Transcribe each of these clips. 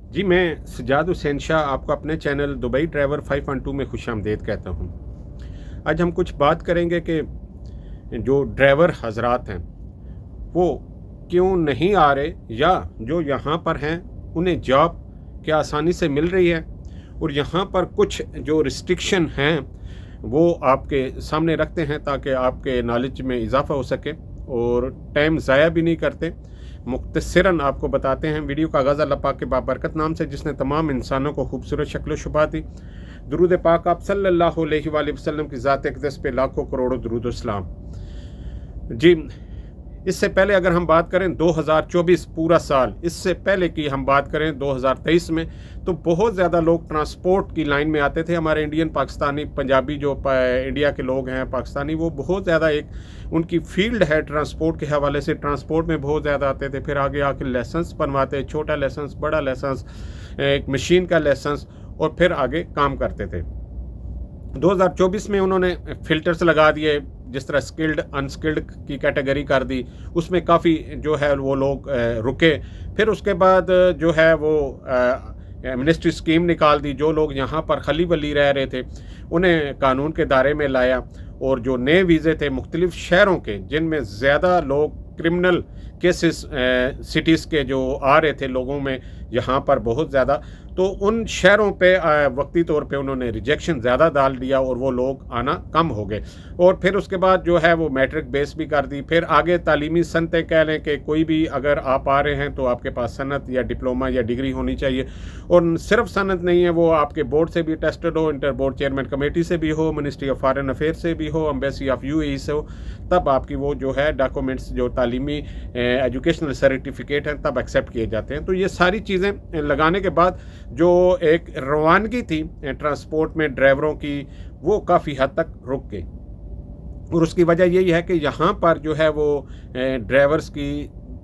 जी, मैं सज्जाद हुसैन शाह आपको अपने चैनल दुबई ड्राइवर 512 में खुशामदीद कहता हूँ। आज हम कुछ बात करेंगे कि जो ड्राइवर हज़रात हैं, वो क्यों नहीं आ रहे, या जो यहाँ पर हैं उन्हें जॉब क्या आसानी से मिल रही है, और यहाँ पर कुछ जो रिस्ट्रिक्शन हैं वो आपके सामने रखते हैं ताकि आपके नॉलेज में इजाफ़ा हो सके और टाइम ज़ाया भी नहीं करते। मुख्तसरन आपको बताते हैं। वीडियो का आगाज़ अल्लाह पाक के बाबरकत नाम से जिसने तमाम इंसानों को खूबसूरत शक्ल शुबा दी। दुरूद पाक आप सल्लल्लाहु अलैहि वसल्लम की ज़ात अक़दस पे लाखों करोड़ों दुरूद सलाम। जी, इससे पहले अगर हम बात करें 2024 पूरा साल, इससे पहले की हम बात करें 2023 में, तो बहुत ज़्यादा लोग ट्रांसपोर्ट की लाइन में आते थे। हमारे इंडियन, पाकिस्तानी, पंजाबी जो इंडिया के लोग हैं, पाकिस्तानी, वो बहुत ज़्यादा एक उनकी फील्ड है ट्रांसपोर्ट के हवाले से। ट्रांसपोर्ट में बहुत ज़्यादा आते थे, फिर आगे आके लाइसेंस बनवाते, छोटा लाइसेंस, बड़ा लाइसेंस, एक मशीन का लाइसेंस, और फिर आगे काम करते थे। 2024 में उन्होंने फ़िल्टर्स लगा दिए, जिस तरह स्किल्ड अनस्किल्ड की कैटेगरी कर दी। उसमें काफ़ी जो है वो लोग रुके। फिर उसके बाद जो है वो एमनेस्टी स्कीम निकाल दी। जो लोग यहाँ पर खली बली रह रहे थे उन्हें कानून के दायरे में लाया, और जो नए वीज़े थे मुख्तलिफ़ शहरों के, जिनमें ज़्यादा लोग क्रिमिनल केसेस सिटीज़ के जो आ रहे थे लोगों में यहाँ पर बहुत ज़्यादा, तो उन शहरों पे वक्ती तौर पे उन्होंने रिजेक्शन ज़्यादा डाल दिया और वो लोग आना कम हो गए। और फिर उसके बाद जो है वो मैट्रिक बेस भी कर दी। फिर आगे तालीमी सनतें कह लें कि कोई भी अगर आप आ रहे हैं तो आपके पास सनत या डिप्लोमा या डिग्री होनी चाहिए, और सिर्फ सनत नहीं है, वो आपके बोर्ड से भी टेस्टेड हो, इंटर बोर्ड चेयरमैन कमेटी से भी हो, मिनिस्ट्री ऑफ फॉरेन अफेयर से भी हो, एम्बेसी ऑफ यूएई से हो, तब आपकी वो जो है डॉक्यूमेंट्स, जो तालीमी एजुकेशनल सर्टिफिकेट हैं, तब एक्सेप्ट किए जाते हैं। तो ये सारी चीज़ें लगाने के बाद जो एक रवानगी थी ट्रांसपोर्ट में ड्राइवरों की, वो काफ़ी हद तक रुक गई। और उसकी वजह यही है कि यहाँ पर जो है वो ड्राइवर्स की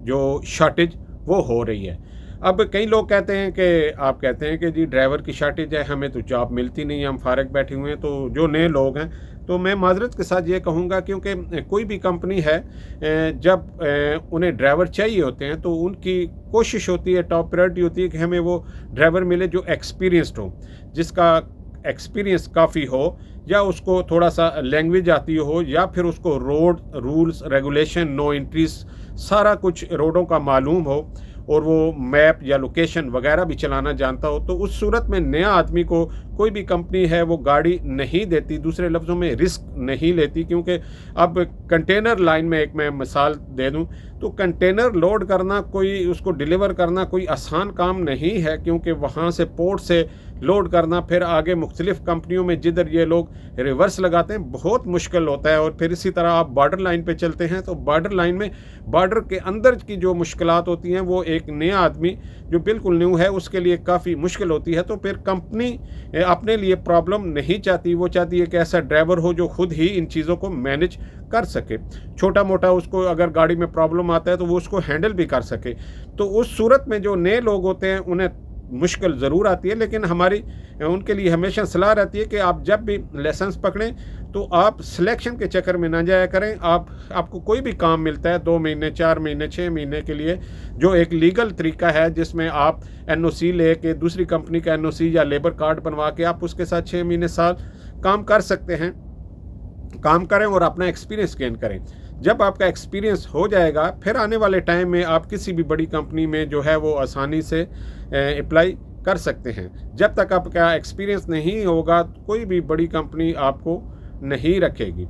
जो शॉर्टेज वो हो रही है। अब कई लोग कहते हैं कि आप कहते हैं कि जी ड्राइवर की शॉर्टेज है, हमें तो जॉब मिलती नहीं है, हम फारग बैठे हुए हैं। तो जो नए लोग हैं, तो मैं माजरत के साथ ये कहूँगा, क्योंकि कोई भी कंपनी है, जब उन्हें ड्राइवर चाहिए होते हैं तो उनकी कोशिश होती है, टॉप प्रायोरिटी होती है कि हमें वो ड्राइवर मिले जो एक्सपीरियंस्ड हो, जिसका एक्सपीरियंस काफ़ी हो, या उसको थोड़ा सा लैंग्वेज आती हो, या फिर उसको road rules regulation, no entries, सारा कुछ रोडों का मालूम हो, और वो मैप या लोकेशन वगैरह भी चलाना जानता हो। तो उस सूरत में नया आदमी को कोई भी कंपनी है वो गाड़ी नहीं देती, दूसरे लफ्ज़ों में रिस्क नहीं लेती। क्योंकि अब कंटेनर लाइन में एक मैं मिसाल दे दूं, तो कंटेनर लोड करना, कोई उसको डिलीवर करना कोई आसान काम नहीं है, क्योंकि वहाँ से पोर्ट से लोड करना, फिर आगे मुख्तलिफ़ कंपनियों में जिधर ये लोग रिवर्स लगाते हैं, बहुत मुश्किल होता है। और फिर इसी तरह आप बॉर्डर लाइन पे चलते हैं, तो बॉर्डर लाइन में बॉर्डर के अंदर की जो मुश्किलात होती हैं, वो एक नया आदमी जो बिल्कुल न्यू है उसके लिए काफ़ी मुश्किल होती है। तो फिर कंपनी अपने लिए प्रॉब्लम नहीं चाहती, वो चाहती है कि ऐसा ड्राइवर हो जो खुद ही इन चीज़ों को मैनेज कर सके। छोटा मोटा उसको अगर गाड़ी में प्रॉब्लम आता है तो वो उसको हैंडल भी कर सके। तो उस सूरत में जो नए लोग होते हैं उन्हें मुश्किल ज़रूर आती है, लेकिन हमारी उनके लिए हमेशा सलाह रहती है कि आप जब भी लाइसेंस पकड़ें तो आप सिलेक्शन के चक्कर में ना जाया करें। आपको कोई भी काम मिलता है 2 महीने, 4 महीने, 6 महीने के लिए, जो एक लीगल तरीका है जिसमें आप एनओसी ले के, दूसरी कंपनी का एनओसी या लेबर कार्ड बनवा के आप उसके साथ 6 महीने, साल काम कर सकते हैं। काम करें और अपना एक्सपीरियंस गेन करें। जब आपका एक्सपीरियंस हो जाएगा, फिर आने वाले टाइम में आप किसी भी बड़ी कंपनी में जो है वो आसानी से अप्लाई कर सकते हैं। जब तक आपका एक्सपीरियंस नहीं होगा, कोई भी बड़ी कंपनी आपको नहीं रखेगी।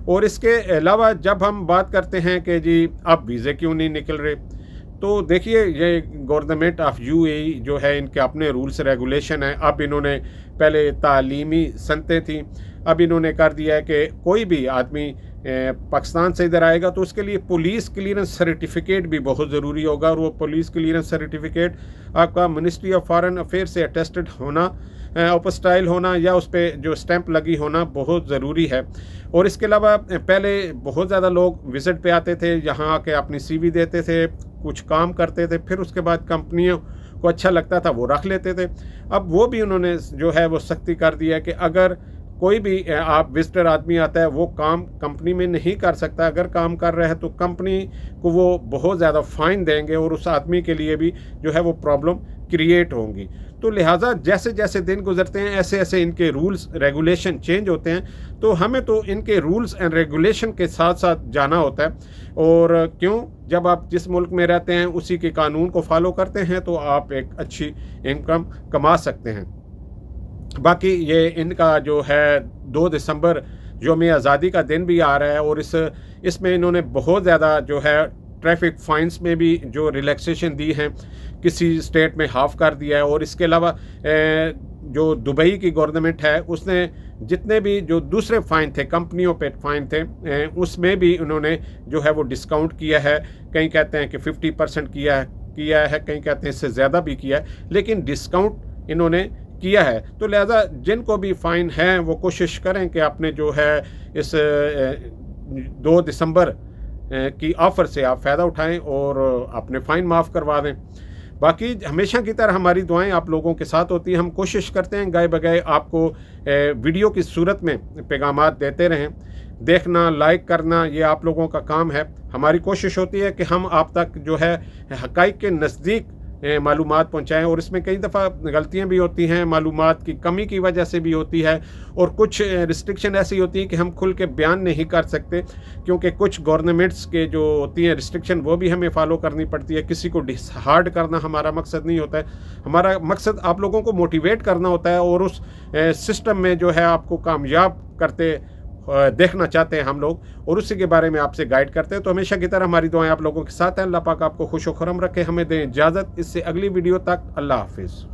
और इसके अलावा जब हम बात करते हैं कि जी अब वीज़े क्यों नहीं निकल रहे, तो देखिए ये गवर्नमेंट ऑफ यूएई जो है, इनके अपने रूल्स रेगुलेशन हैं। अब इन्होंने, पहले तालीमी सनतें थी, अब इन्होंने कर दिया है कि कोई भी आदमी पाकिस्तान से इधर आएगा तो उसके लिए पुलिस क्लियरेंस सर्टिफिकेट भी बहुत ज़रूरी होगा। और वो पुलिस क्लियरेंस सर्टिफिकेट आपका मिनिस्ट्री ऑफ फॉरेन अफेयर से अटेस्टेड होना, ओपस्टाइल होना, या उस पर जो स्टैंप लगी होना बहुत ज़रूरी है। और इसके अलावा पहले बहुत ज़्यादा लोग विज़िट पे आते थे, यहाँ आके अपनी सीवी देते थे, कुछ काम करते थे, फिर उसके बाद कंपनियों को अच्छा लगता था वो रख लेते थे। अब वो भी उन्होंने जो है वो सख्ती कर दिया है कि अगर कोई भी आप विजिटर आदमी आता है, वो काम कंपनी में नहीं कर सकता। अगर काम कर रहा है तो कंपनी को वो बहुत ज़्यादा फ़ाइन देंगे, और उस आदमी के लिए भी जो है वो प्रॉब्लम क्रिएट होंगी। तो लिहाजा जैसे जैसे दिन गुजरते हैं ऐसे ऐसे इनके रूल्स रेगुलेशन चेंज होते हैं, तो हमें तो इनके रूल्स एंड रेगुलेशन के साथ साथ जाना होता है। और क्यों, जब आप जिस मुल्क में रहते हैं उसी के कानून को फॉलो करते हैं तो आप एक अच्छी इनकम कमा सकते हैं। बाकी ये इनका जो है 2 दिसंबर यौम आज़ादी का दिन भी आ रहा है, और इसमें इन्होंने बहुत ज़्यादा जो है ट्रैफिक फाइन्स में भी जो रिलैक्सेशन दी है, किसी स्टेट में हाफ कर दिया है। और इसके अलावा जो दुबई की गवर्नमेंट है उसने जितने भी जो दूसरे फ़ाइन थे, कंपनियों पे फ़ाइन थे, उसमें भी उन्होंने जो है वो डिस्काउंट किया है। कहीं कहते हैं कि 50% किया है, कहीं कहते हैं इससे ज़्यादा भी किया है, लेकिन डिस्काउंट इन्होंने किया है। तो लिहाजा जिनको भी फ़ाइन हैं वो कोशिश करें कि आपने जो है इस 2 दिसंबर की ऑफ़र से आप फ़ायदा उठाएं और अपने फ़ाइन माफ़ करवा दें। बाकी हमेशा की तरह हमारी दुआएं आप लोगों के साथ होती हैं। हम कोशिश करते हैं गाए बगाए आपको वीडियो की सूरत में पैगामात देते रहें। देखना, लाइक करना ये आप लोगों का काम है। हमारी कोशिश होती है कि हम आप तक जो है हक़ाइक़ के नज़दीक मालूमात पहुँचाएँ, और इसमें कई दफ़ा गलतियाँ भी होती हैं, मालूमात की कमी की वजह से भी होती है, और कुछ रिस्ट्रिक्शन ऐसी होती है कि हम खुल के बयान नहीं कर सकते, क्योंकि कुछ गवर्नमेंट्स के जो होती हैं रिस्ट्रिक्शन वो भी हमें फॉलो करनी पड़ती है। किसी को डिसहार्ड करना हमारा मकसद नहीं होता है, हमारा मकसद आप लोगों को मोटिवेट करना होता है, और उस सिस्टम में जो है आपको कामयाब करते देखना चाहते हैं हम लोग, और उसी के बारे में आपसे गाइड करते हैं। तो हमेशा की तरह हमारी दुआएं आप लोगों के साथ हैं। अल्लाह पाक आपको खुश व खुरम रखे। हमें दें इजाज़त, इससे अगली वीडियो तक अल्लाह हाफिज़।